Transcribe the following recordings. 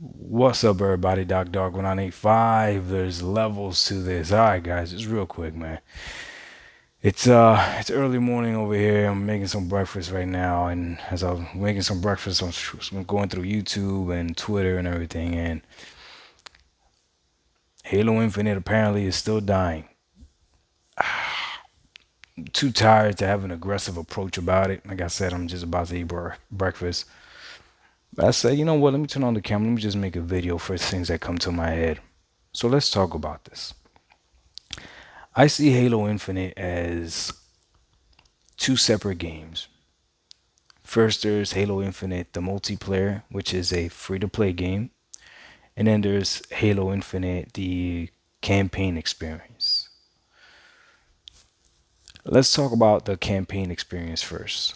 What's up, everybody? Dog 1985. There's levels to this. All right, guys, it's real quick, man. It's early morning over here. I'm making some breakfast right now, and as I'm making some breakfast, I'm going through YouTube and Twitter and everything. And Halo Infinite apparently is still dying. I'm too tired to have an aggressive approach about it. Like I said, I'm just about to eat breakfast. But I said, you know what? Let me turn on the camera. Let me just make a video for things that come to my head. So let's talk about this. I see Halo Infinite as two separate games. First, there's Halo Infinite, the multiplayer, which is a free to play game. And then there's Halo Infinite, the campaign experience. Let's talk about the campaign experience first.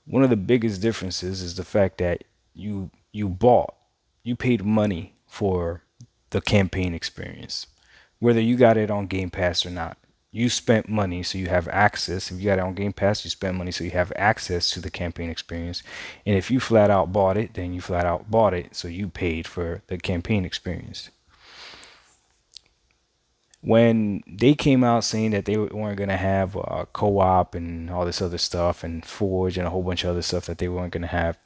One of the biggest differences is the fact that you paid money for the campaign experience, whether you got it on Game Pass or not. You spent money, so you have access. If you got it on Game Pass, you spent money, so you have access to the campaign experience. And if you flat out bought it, then you flat out bought it, so you paid for the campaign experience. When they came out saying that they weren't going to have co-op and all this other stuff and Forge and a whole bunch of other stuff that they weren't going to have,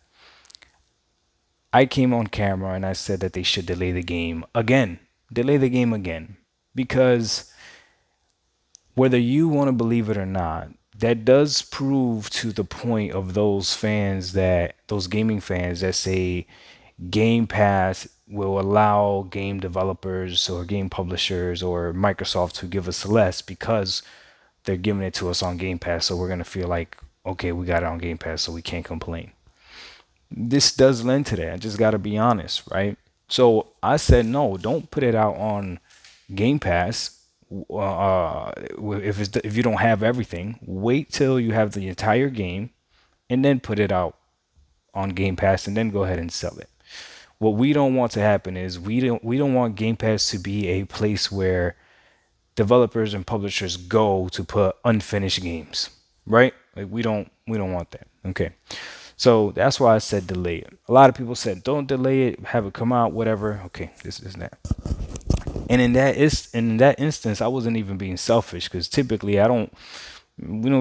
I came on camera and I said that they should delay the game again. Delay the game again. Because whether you want to believe it or not, that does prove to the point of those fans that, those gaming fans that say Game Pass will allow game developers or game publishers or Microsoft to give us less because they're giving it to us on Game Pass. So we're going to feel like, okay, we got it on Game Pass, so we can't complain. This does lend to that. I just got to be honest, right? So I said, no, don't put it out on Game Pass. If you don't have everything, wait till you have the entire game and then put it out on Game Pass and then go ahead and sell it. What we don't want to happen is we don't want Game Pass to be a place where developers and publishers go to put unfinished games, right? Like we don't want that. Okay. So that's why I said delay it. A lot of people said don't delay it, have it come out, whatever. Okay, this is that. And in that instance, I wasn't even being selfish because typically we don't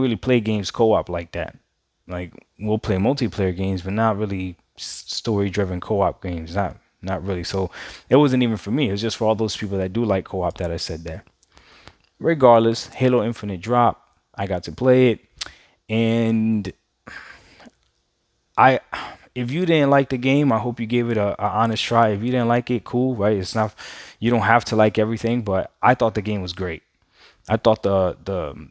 really play games co-op like that. Like we'll play multiplayer games, but not really story-driven co-op games. Not really. So it wasn't even for me. It was just for all those people that do like co-op that I said that. Regardless, Halo Infinite dropped. I got to play it, and I if you didn't like the game, I hope you gave it a honest try. If you didn't like it, cool, right? It's not you don't have to like everything, but I thought the game was great. I thought the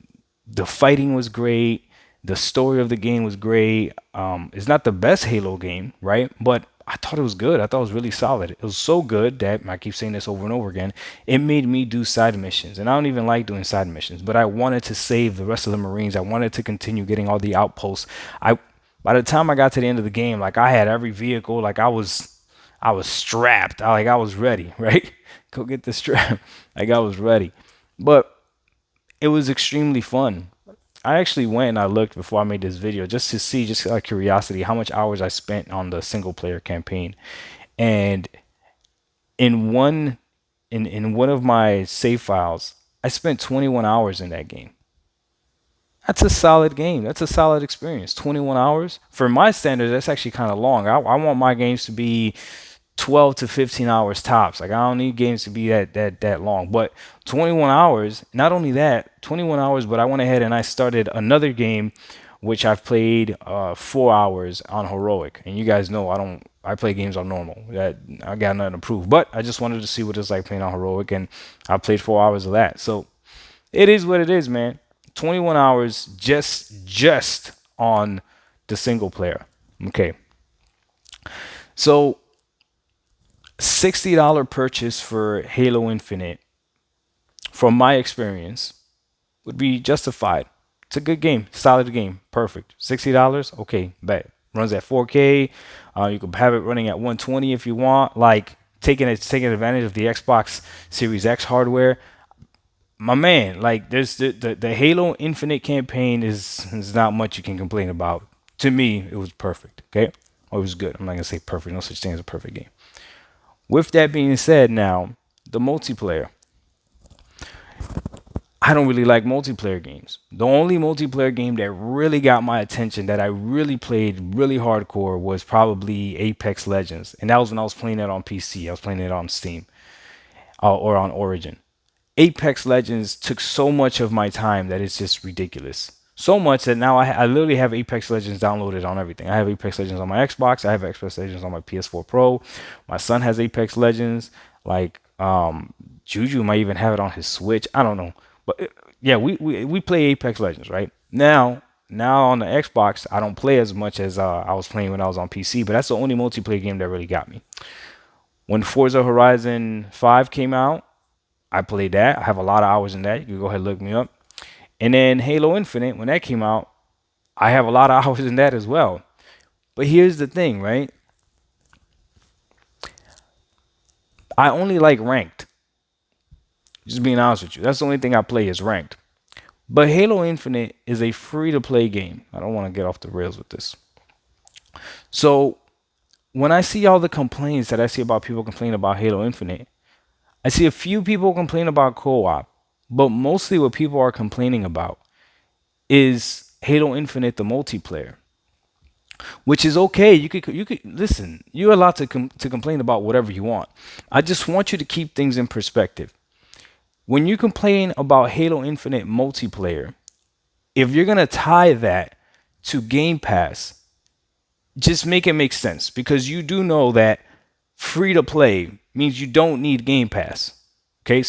fighting was great. The story of the game was great. It's not the best Halo game, right? But I thought it was good. I thought it was really solid. It was so good that I keep saying this over and over again. It made me do side missions, and I don't even like doing side missions. But I wanted to save the rest of the Marines. I wanted to continue getting all the outposts. I By the time I got to the end of the game, like I had every vehicle. Like I was strapped. I was ready, right? Go get the strap. Like I was ready. But it was extremely fun. I actually went and I looked before I made this video just to see, just out of curiosity, how much hours I spent on the single player campaign. And in one in one of my save files, I spent 21 hours in that game. That's a solid game. That's a solid experience. 21 hours. For my standards, that's actually kind of long. I want my games to be 12 to 15 hours tops. Like I don't need games to be that long. But 21 hours, not only that, 21 hours, but I went ahead and I started another game which I've played 4 hours on heroic. And you guys know I play games on normal. That I got nothing to prove. But I just wanted to see what it's like playing on heroic, and I played 4 hours of that. So it is what it is, man. 21 hours just on the single player. Okay. So $60 purchase for Halo Infinite, from my experience, would be justified. It's a good game, solid game, perfect. $60, okay, bet. Runs at 4K. You can have it running at 120 if you want. Like taking advantage of the Xbox Series X hardware. My man, like there's the Halo Infinite campaign is not much you can complain about. To me, it was perfect. Okay, Or it was good. I'm not gonna say perfect. No such thing as a perfect game. With that being said, now the multiplayer. I don't really like multiplayer games. The only multiplayer game that really got my attention that I really played really hardcore was probably Apex Legends. And that was when I was playing it on PC. I was playing it on Steam or on Origin. Apex Legends took so much of my time that it's just ridiculous. So much that now I literally have Apex Legends downloaded on everything. I have Apex Legends on my Xbox. I have Apex Legends on my PS4 Pro. My son has Apex Legends. Like Juju might even have it on his Switch. I don't know, but yeah, we play Apex Legends right now on the Xbox. I don't play as much as I was playing when I was on PC, but that's the only multiplayer game that really got me. When Forza Horizon 5 came out, I played that. I have a lot of hours in that. You can go ahead and look me up. And then Halo Infinite, when that came out, I have a lot of hours in that as well. But here's the thing, right? I only like ranked. Just being honest with you. That's the only thing I play is ranked. But Halo Infinite is a free to play game. I don't want to get off the rails with this. So when I see all the complaints that I see about people complaining about Halo Infinite, I see a few people complain about co-op, but mostly what people are complaining about is Halo Infinite, the multiplayer, which is okay. You could listen. You're allowed to complain about whatever you want. I just want you to keep things in perspective. When you complain about Halo Infinite multiplayer, if you're gonna tie that to Game Pass, just make it make sense because you do know that free to play means you don't need Game Pass. Okay,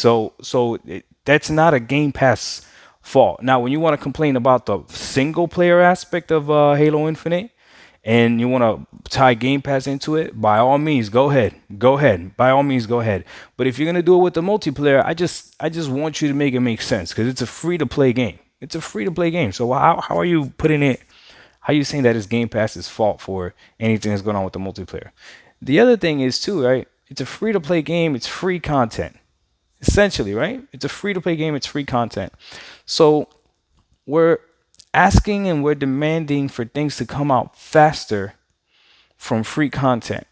that's not a Game Pass fault. Now, when you want to complain about the single player aspect of Halo Infinite and you want to tie Game Pass into it, by all means, go ahead. Go ahead. By all means, go ahead. But if you're gonna do it with the multiplayer, I just want you to make it make sense because it's a free to play game. It's a free to play game. So how are you putting it? How are you saying that it's Game Pass's fault for anything that's going on with the multiplayer? The other thing is too, right? It's a free to play game. It's free content, essentially, right? It's a free to play game. It's free content. So we're asking and we're demanding for things to come out faster from free content.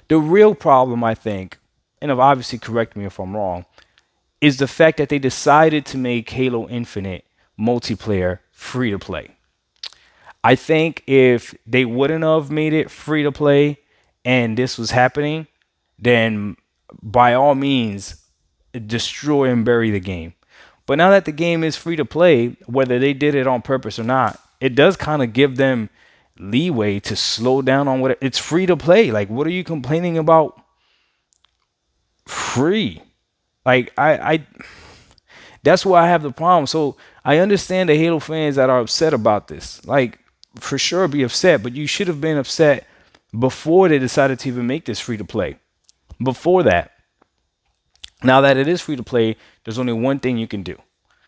The real problem, I think, and obviously correct me if I'm wrong, is the fact that they decided to make Halo Infinite multiplayer free to play. I think if they wouldn't have made it free to play and this was happening, then by all means, destroy and bury the game. But now that the game is free to play, whether they did it on purpose or not, it does kind of give them leeway to slow down on what it's free to play. Like, what are you complaining about? Free. Like, that's why I have the problem. So I understand the Halo fans that are upset about this. Like, for sure, be upset, but you should have been upset before they decided to even make this free to play. Before that. Now that it is free to play, there's only one thing you can do.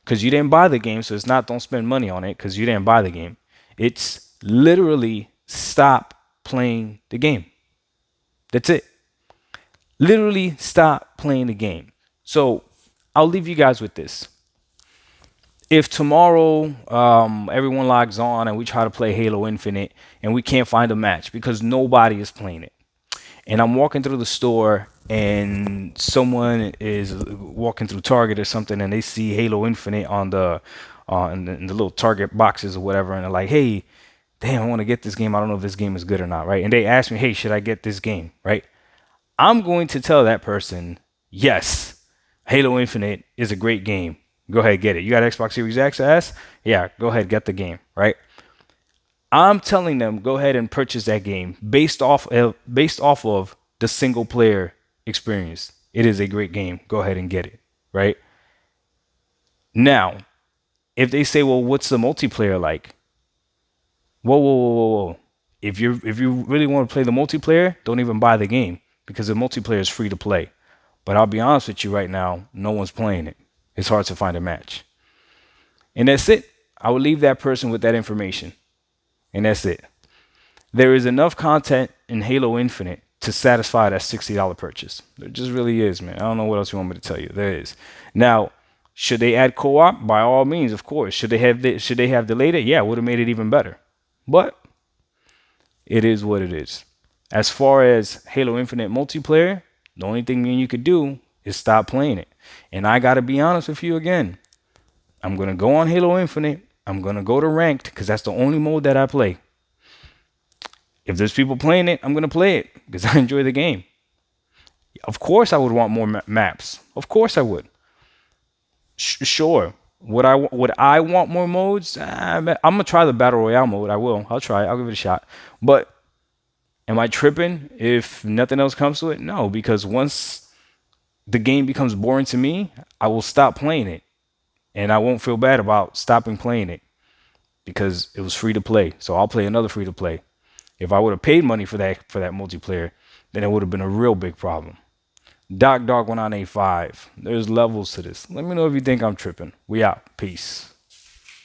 Because you didn't buy the game, so it's not don't spend money on it because you didn't buy the game. It's literally stop playing the game. That's it. Literally stop playing the game. So I'll leave you guys with this. If tomorrow everyone logs on and we try to play Halo Infinite and we can't find a match because nobody is playing it, and I'm walking through the store and someone is walking through Target or something and they see Halo Infinite on the in the little Target boxes or whatever, and they're like, hey, damn, I want to get this game. I don't know if this game is good or not, right? And they ask me, hey, should I get this game, right? I'm going to tell that person, yes, Halo Infinite is a great game. Go ahead, get it. You got Xbox Series X, S? Yeah, go ahead, get the game, right? I'm telling them, go ahead and purchase that game based off of the single player experience. It is a great game. Go ahead and get it, right? Now, if they say, well, what's the multiplayer like? Whoa. If you really want to play the multiplayer, don't even buy the game because the multiplayer is free to play. But I'll be honest with you right now, no one's playing it. It's hard to find a match. And that's it. I will leave that person with that information. And that's it. There is enough content in Halo Infinite to satisfy that $60 purchase. There just really is, man. I don't know what else you want me to tell you. There is. Now, should they add co-op? By all means, of course. Should they have delayed it? Yeah, it would have made it even better. But it is what it is. As far as Halo Infinite multiplayer, the only thing me and you could do is stop playing it. And I gotta be honest with you again. I'm gonna go on Halo Infinite. I'm gonna go to ranked because that's the only mode that I play. If there's people playing it, I'm gonna play it because I enjoy the game. Of course, I would want more maps. Of course, I would. Sure. Would I want more modes? I'm gonna try the battle royale mode. I will. I'll try it. I'll give it a shot. But am I tripping if nothing else comes to it? No, because once the game becomes boring to me, I will stop playing it, and I won't feel bad about stopping playing it because it was free to play. So I'll play another free to play. If I would have paid money for that multiplayer, then it would have been a real big problem. Doc Dog 1985. There's levels to this. Let me know if you think I'm tripping. We out. Peace.